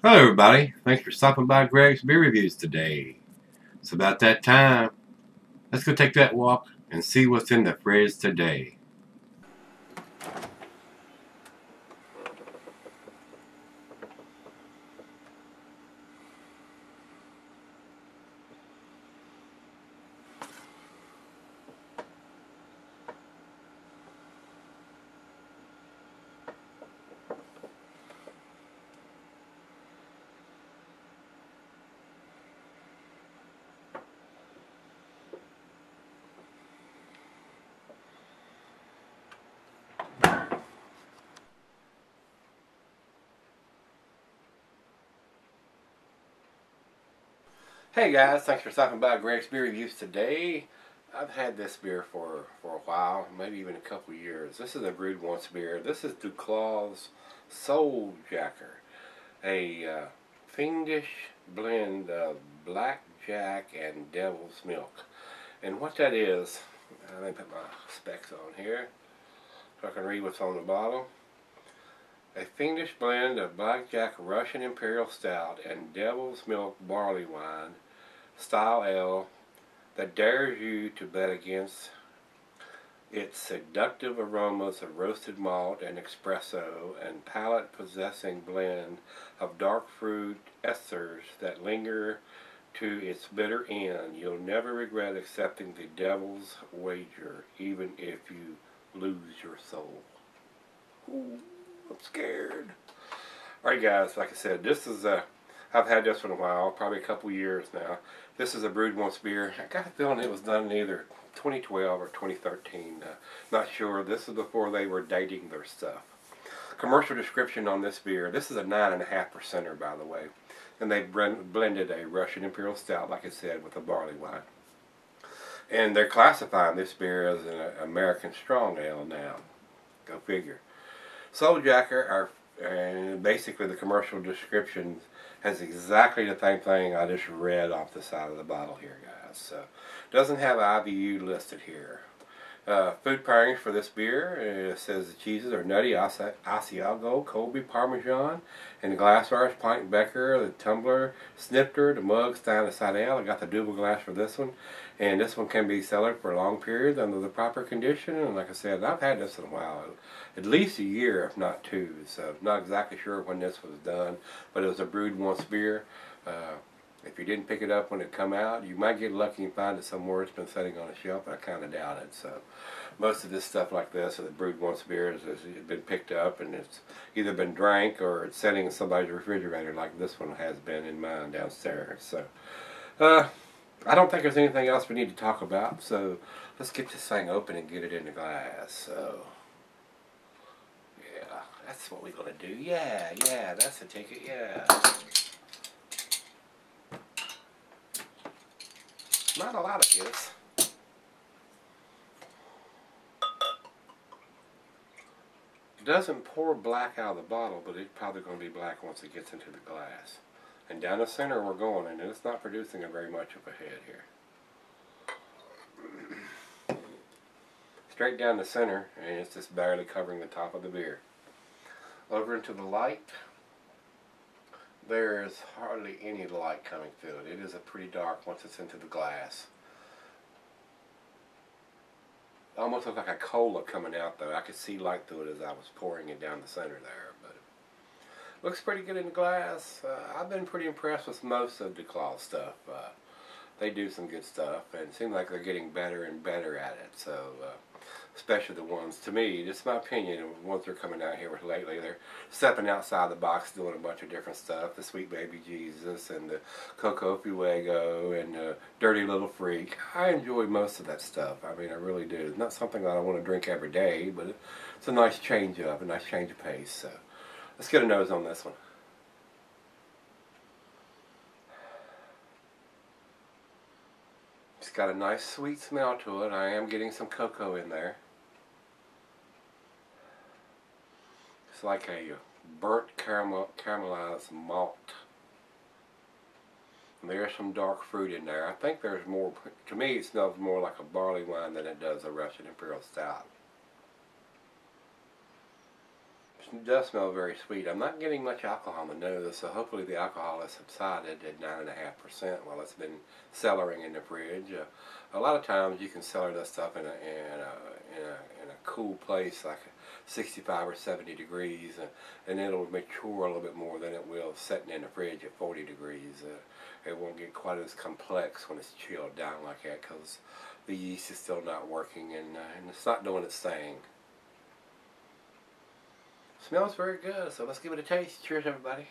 Hello everybody, thanks for stopping by Greg's Beer Reviews today. It's about that time. Let's go take that walk and see what's in the fridge today. Hey guys, thanks for stopping by Greg's Beer Reviews today. I've had this beer for a while, maybe even a couple years. This is a brewed once beer. This is DuClaw's Soul Jacker, a fiendish blend of blackjack and devil's milk. And what that is, let me put my specs on here so I can read what's on the bottle. A fiendish blend of blackjack Russian Imperial Stout and devil's milk barley wine style ale that dares you to bet against its seductive aromas of roasted malt and espresso and palate-possessing blend of dark fruit esters that linger to its bitter end. You'll never regret accepting the devil's wager, even if you lose your soul. Ooh, I'm scared. Alright guys, like I said, this is I've had this for a while, probably a couple years now. This is a brewed once beer. I got a feeling it was done in either 2012 or 2013. Not sure. This is before they were dating their stuff. Commercial description on this beer. This is a 9.5%er, by the way. And they blended a Russian Imperial Stout, like I said, with a barley wine. And they're classifying this beer as an American Strong Ale now. Go figure. Soul Jacker, and basically the commercial description has exactly the same thing I just read off the side of the bottle here, guys. So, doesn't have IBU listed here. Food pairings for this beer, it says the cheeses are nutty Asiago, Colby, Parmesan, and the glassware is pint Becker, the tumbler, snifter, the mug, stainless side ale. I got the double glass for this one, and this one can be cellared for a long period under the proper condition. And like I said, I've had this in a while, at least a year, if not two. So not exactly sure when this was done, but it was a brewed once beer. If you didn't pick it up when it come out, you might get lucky and find it somewhere. It's been sitting on a shelf, but I kind of doubt it. So most of this stuff like this, or the brewed once beers, has been picked up and it's either been drank or it's sitting in somebody's refrigerator, like this one has been in mine downstairs. So I don't think there's anything else we need to talk about. So let's get this thing open and get it in the glass. So yeah, that's what we're gonna do. Yeah, that's the ticket. Yeah. Not a lot of this. It doesn't pour black out of the bottle, but it's probably going to be black once it gets into the glass. And down the center we're going, and it's not producing a very much of a head here. Straight down the center, and it's just barely covering the top of the beer. Over into the light, there is hardly any light coming through it. It is a pretty dark once it's into the glass. It almost looks like a cola coming out though. I could see light through it as I was pouring it down the center there. But it looks pretty good in the glass. I've been pretty impressed with most of DuClaw stuff. They do some good stuff, and it seems like they're getting better and better at it. So, especially the ones, to me, just my opinion, the ones they're coming out here with lately, they're stepping outside the box, doing a bunch of different stuff. The Sweet Baby Jesus, and the Coco Fuego, and the Dirty Little Freak. I enjoy most of that stuff. I mean, I really do. It's not something that I want to drink every day, but it's a nice change up, a nice change of pace. So, let's get a nose on this one. It's got a nice sweet smell to it. I am getting some cocoa in there. It's like a burnt caramelized malt. And there's some dark fruit in there. I think there's more, to me it smells more like a barley wine than it does a Russian Imperial Stout. It does smell very sweet. I'm not getting much alcohol on the nose, so hopefully the alcohol has subsided at 9.5% while it's been cellaring in the fridge. A lot of times you can cellar this stuff in a cool place like 65 or 70 degrees, and it'll mature a little bit more than it will sitting in the fridge at 40 degrees. It won't get quite as complex when it's chilled down like that because the yeast is still not working and it's not doing its thing. Smells very good, so let's give it a taste. Cheers, everybody.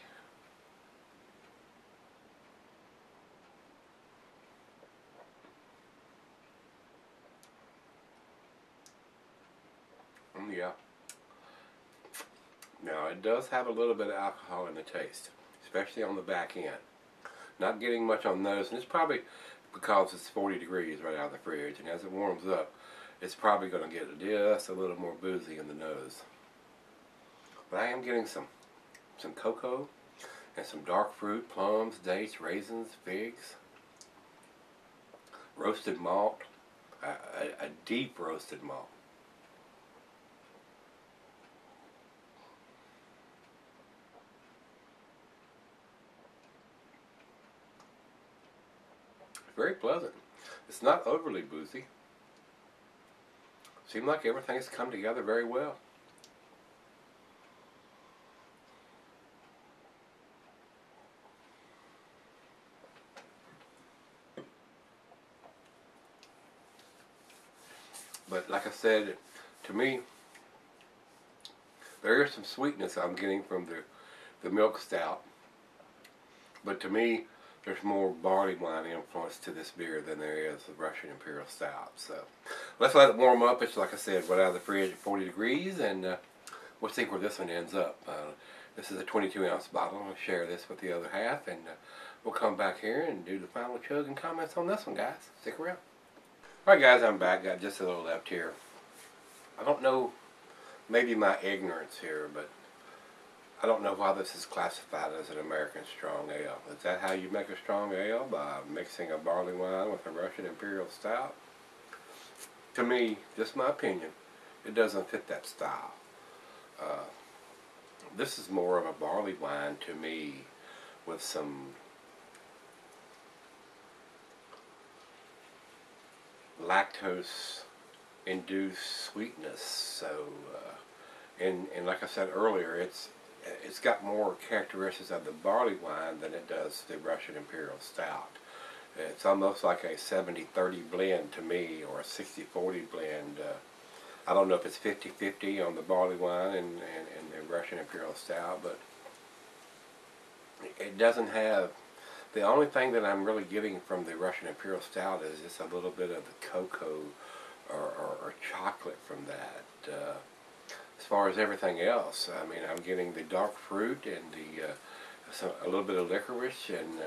Yeah. Now, it does have a little bit of alcohol in the taste, especially on the back end. Not getting much on the nose, and it's probably because it's 40 degrees right out of the fridge, and as it warms up, it's probably going to get just a little more boozy in the nose. But I am getting some cocoa and some dark fruit, plums, dates, raisins, figs, roasted malt, a deep roasted malt. Very pleasant. It's not overly boozy. Seems like everything's come together very well. But like I said, to me, there is some sweetness I'm getting from the milk stout. But to me, there's more barley wine influence to this beer than there is the Russian Imperial Stout. So let's let it warm up. It's like I said, right out of the fridge at 40 degrees, and we'll see where this one ends up. This is a 22-ounce bottle. I'll share this with the other half, and we'll come back here and do the final chug and comments on this one, guys. Stick around. Alright guys, I'm back. Got just a little left here. I don't know, maybe my ignorance here, but I don't know why this is classified as an American strong ale. Is that how you make a strong ale? By mixing a barley wine with a Russian Imperial Stout? To me, just my opinion, it doesn't fit that style. This is more of a barley wine to me with some lactose-induced sweetness. So, and like I said earlier, it's got more characteristics of the barley wine than it does the Russian Imperial Stout. It's almost like a 70-30 blend to me, or a 60-40 blend. I don't know if it's 50-50 on the barley wine and the Russian Imperial Stout, but it doesn't have. The only thing that I'm really getting from the Russian Imperial Stout is just a little bit of the cocoa or chocolate from that. As far as everything else, I mean, I'm getting the dark fruit and a little bit of licorice, and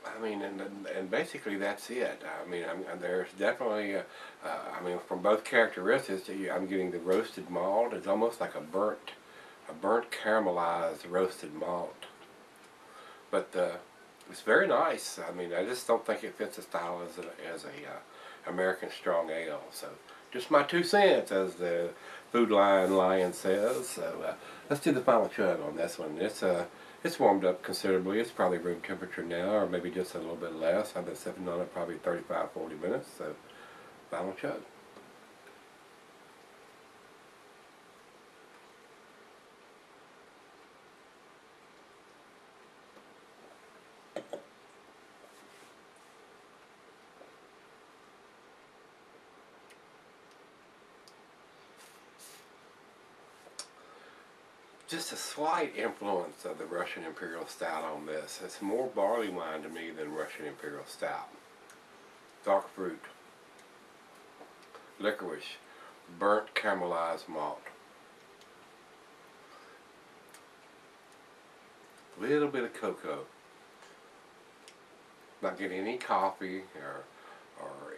I mean, and basically that's it. I mean, there's definitely, I mean, from both characteristics, I'm getting the roasted malt. It's almost like a burnt caramelized roasted malt. But it's very nice. I mean, I just don't think it fits the style as a American strong ale. So, just my 2 cents, as the Food Lion says. So, let's do the final chug on this one. It's warmed up considerably. It's probably room temperature now, or maybe just a little bit less. I've been sipping on it probably 35-40 minutes. So, final chug. Just a slight influence of the Russian Imperial Stout on this. It's more barley wine to me than Russian Imperial Stout. Dark fruit, licorice, burnt caramelized malt. A little bit of cocoa. Not getting any coffee or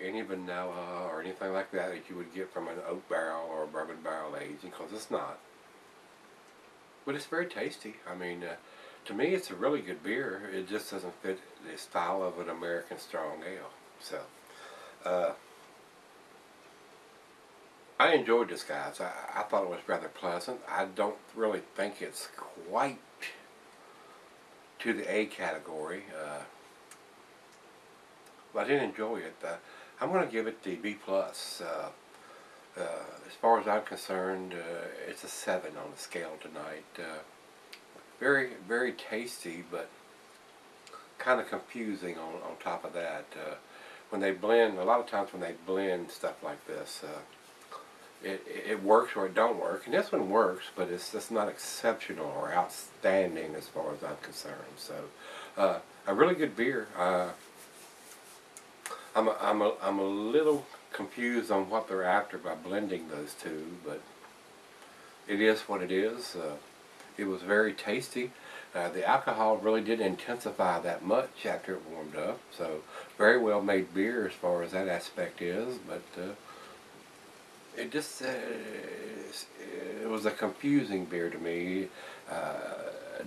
any vanilla or anything like that you would get from an oak barrel or a bourbon barrel aging, because it's not. But it's very tasty. I mean, to me, it's a really good beer. It just doesn't fit the style of an American strong ale. So, I enjoyed this, guys. I thought it was rather pleasant. I don't really think it's quite to the A category, but I did enjoy it. I'm going to give it the B plus. As far as I'm concerned, it's a 7 on the scale tonight. Very, very tasty, but kind of confusing on top of that. When they blend, a lot of times when they blend stuff like this, it works or it don't work. And this one works, but it's just not exceptional or outstanding as far as I'm concerned. So, a really good beer. I'm a little confused on what they're after by blending those two, but it is what it is. It was very tasty. The alcohol really didn't intensify that much after it warmed up, so very well made beer as far as that aspect is, but it just it was a confusing beer to me.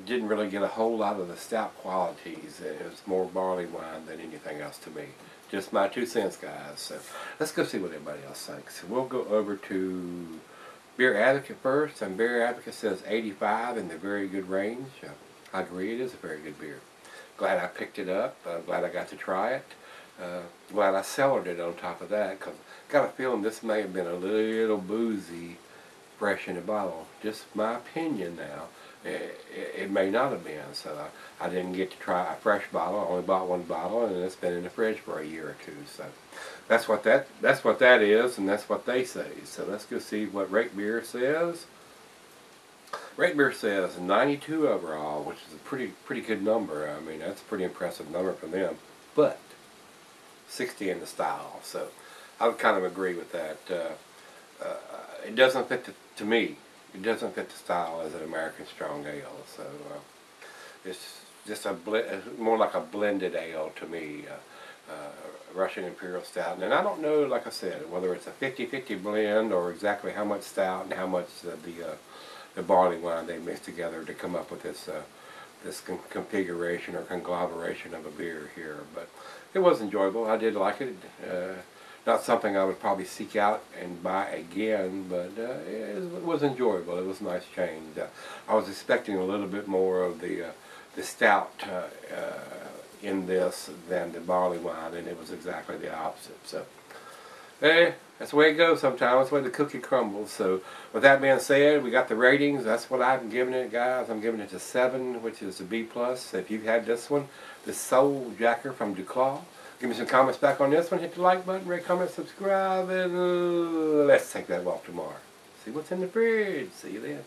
Didn't really get a whole lot of the stout qualities. It was more barley wine than anything else to me. Just my 2 cents, guys. So let's go see what everybody else thinks. We'll go over to Beer Advocate first, and Beer Advocate says 85 in the very good range. I agree, it is a very good beer. Glad I picked it up. Glad I got to try it. Glad I cellared it on top of that, because I got a feeling this may have been a little boozy fresh in the bottle. Just my opinion now. It may not have been, so I didn't get to try a fresh bottle. I only bought 1 bottle, and it's been in the fridge for a year or 2. So that's what that is, and that's what they say. So let's go see what Rate Beer says. Rate Beer says 92 overall, which is a pretty good number. I mean, that's a pretty impressive number from them. But 60 in the style, so I would kind of agree with that. It doesn't fit to me. It doesn't fit the style as an American strong ale, so it's just more like a blended ale to me, Russian Imperial Stout. And I don't know, like I said, whether it's a 50-50 blend or exactly how much stout and how much the barley wine they mix together to come up with this configuration or conglomeration of a beer here. But it was enjoyable. I did like it. Not something I would probably seek out and buy again, but it was enjoyable. It was a nice change. I was expecting a little bit more of the stout in this than the barley wine, and it was exactly the opposite. So, that's the way it goes sometimes. That's the way the cookie crumbles. So, with that being said, we got the ratings. That's what I'm giving it, guys. I'm giving it a 7, which is a B+. If you've had this one, the Soul Jacker from DuClaw, give me some comments back on this one. Hit the like button, rate, comment, subscribe, and let's take that walk tomorrow. See what's in the fridge. See you then.